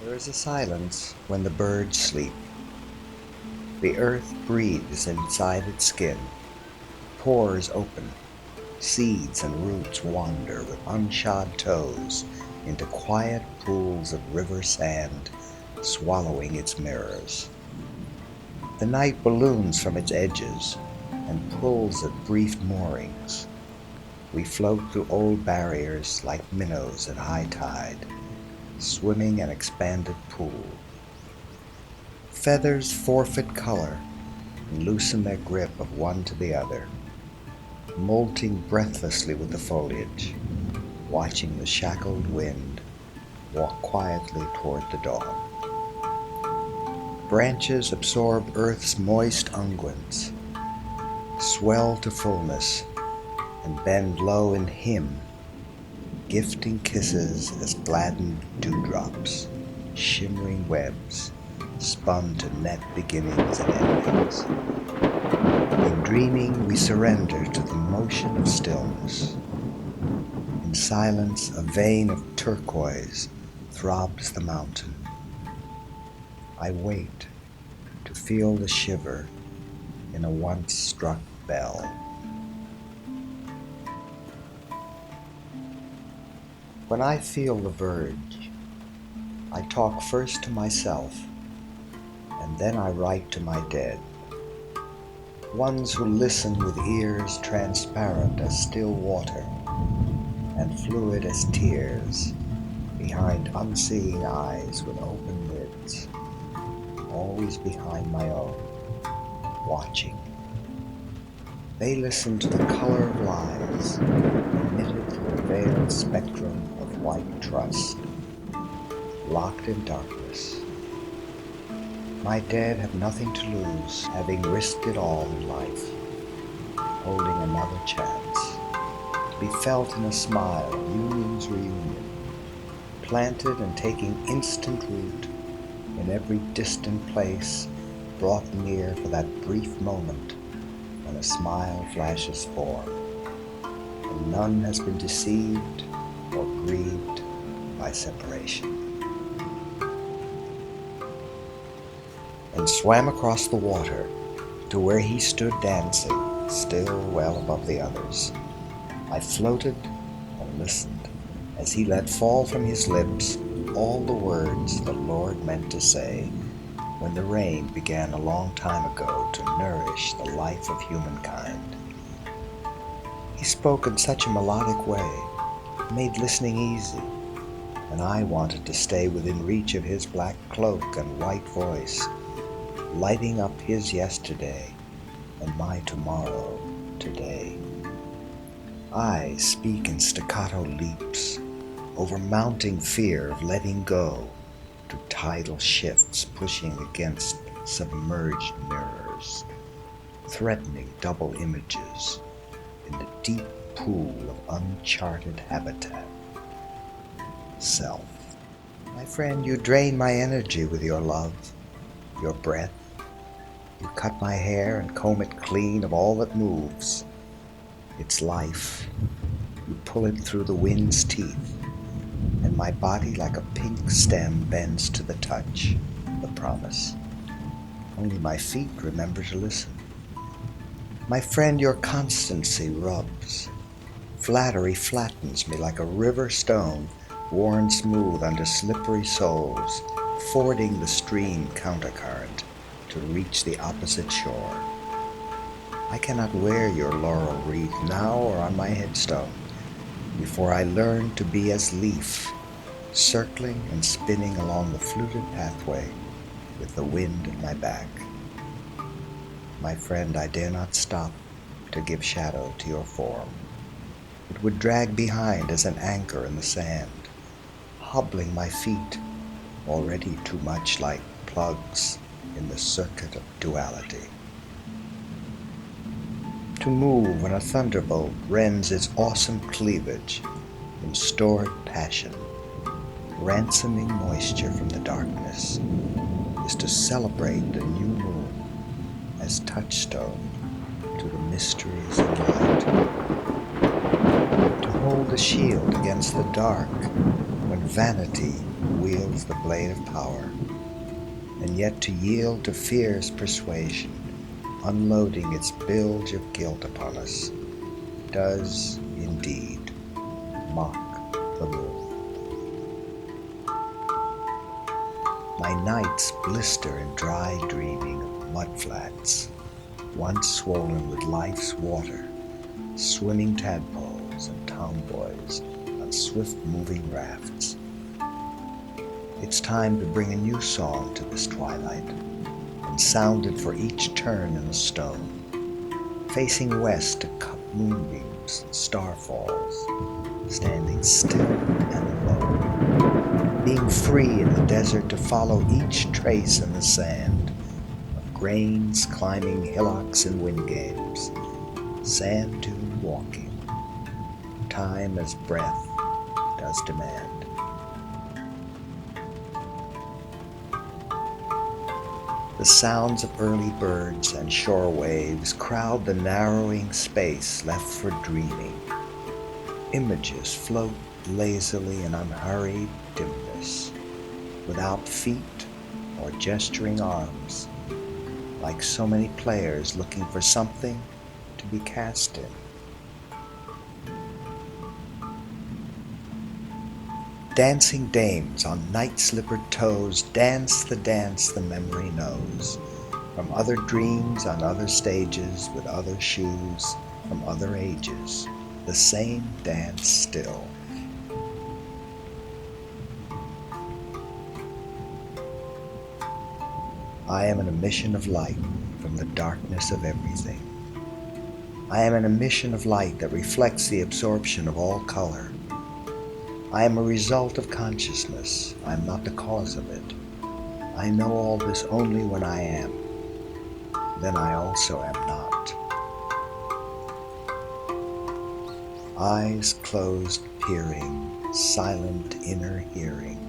There is a silence when the birds sleep. The earth breathes inside its skin, pores open, seeds and roots wander with unshod toes into quiet pools of river sand, swallowing its mirrors. The night balloons from its edges and pulls at brief moorings. We float through old barriers like minnows at high tide, swimming an expanded pool. Feathers forfeit color and loosen their grip of one to the other, molting breathlessly with the foliage, watching the shackled wind walk quietly toward the dawn. Branches absorb earth's moist unguents, swell to fullness, and bend low in hymn, gifting kisses as gladdened dewdrops, shimmering webs, spun to net beginnings and endings. In dreaming, we surrender to the motion of stillness. In silence, a vein of turquoise throbs the mountain. I wait to feel the shiver in a once-struck bell. When I feel the verge, I talk first to myself, and then I write to my dead, ones who listen with ears transparent as still water and fluid as tears behind unseeing eyes with open lids, always behind my own, watching. They listen to the color of lies emitted through a veiled spectrum of white trust, locked in darkness. My dead have nothing to lose, having risked it all in life, holding another chance, to be felt in a smile, union's reunion, planted and taking instant root in every distant place, brought near for that brief moment when a smile flashes forth, and none has been deceived or grieved by separation. And swam across the water to where he stood dancing, still well above the others. I floated and listened as he let fall from his lips all the words the Lord meant to say when the rain began a long time ago to nourish the life of humankind. He spoke in such a melodic way, made listening easy, and I wanted to stay within reach of his black cloak and white voice, lighting up his yesterday and my tomorrow today. I speak in staccato leaps, over mounting fear of letting go, to tidal shifts pushing against submerged mirrors, threatening double images in the deep pool of uncharted habitat. Self. My friend, you drain my energy with your love, your breath. You cut my hair and comb it clean of all that moves. Its life. You pull it through the wind's teeth, and my body like a pink stem bends to the touch, the promise. Only my feet remember to listen. My friend, your constancy rubs. Flattery flattens me like a river stone worn smooth under slippery soles, fording the stream countercurrent to reach the opposite shore. I cannot wear your laurel wreath now or on my headstone before I learn to be as leaf, circling and spinning along the fluted pathway with the wind at my back. My friend, I dare not stop to give shadow to your form. It would drag behind as an anchor in the sand, hobbling my feet, already too much like plugs in the circuit of duality. To move when a thunderbolt rends its awesome cleavage in stored passion, ransoming moisture from the darkness, is to celebrate the new moon as touchstone to the mysteries of light. To hold a shield against the dark when vanity who wields the blade of power, and yet to yield to fear's persuasion, unloading its bilge of guilt upon us, does indeed mock the moon. My nights blister in dry dreaming of mudflats, once swollen with life's water, swimming tadpoles and tomboys on swift-moving rafts. It's time to bring a new song to this twilight, and sound it for each turn in the stone, facing west to cup moonbeams and starfalls, standing still and alone, being free in the desert to follow each trace in the sand of grains climbing hillocks and wind games, sand dune walking, time as breath does demand. The sounds of early birds and shore waves crowd the narrowing space left for dreaming. Images float lazily in unhurried dimness, without feet or gesturing arms, like so many players looking for something to be cast in. Dancing dames on night-slippered toes dance the memory knows, from other dreams on other stages with other shoes from other ages, the same dance still. I am an emission of light from the darkness of everything. I am an emission of light that reflects the absorption of all color. I am a result of consciousness. I am not the cause of it. I know all this only when I am. Then I also am not. Eyes closed, peering, silent inner hearing,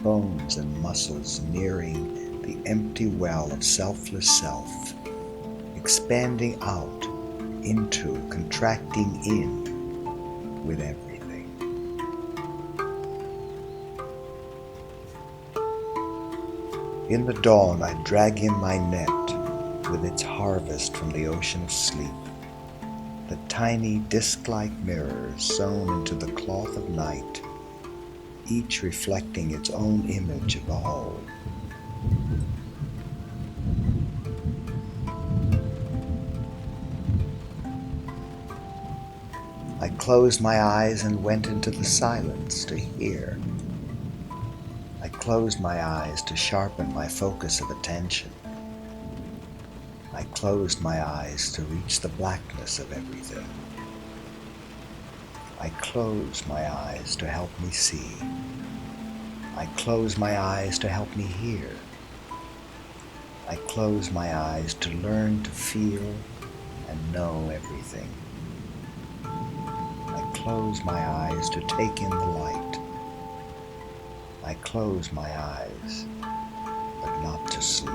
bones and muscles nearing the empty well of selfless self, expanding out into, contracting in with everything. In the dawn I drag in my net with its harvest from the ocean of sleep, the tiny disc-like mirrors sewn into the cloth of night, each reflecting its own image of the whole. I closed my eyes and went into the silence to hear. I closed my eyes to sharpen my focus of attention. I closed my eyes to reach the blackness of everything. I closed my eyes to help me see. I closed my eyes to help me hear. I closed my eyes to learn to feel and know everything. I closed my eyes to take in the light. I close my eyes, but not to sleep.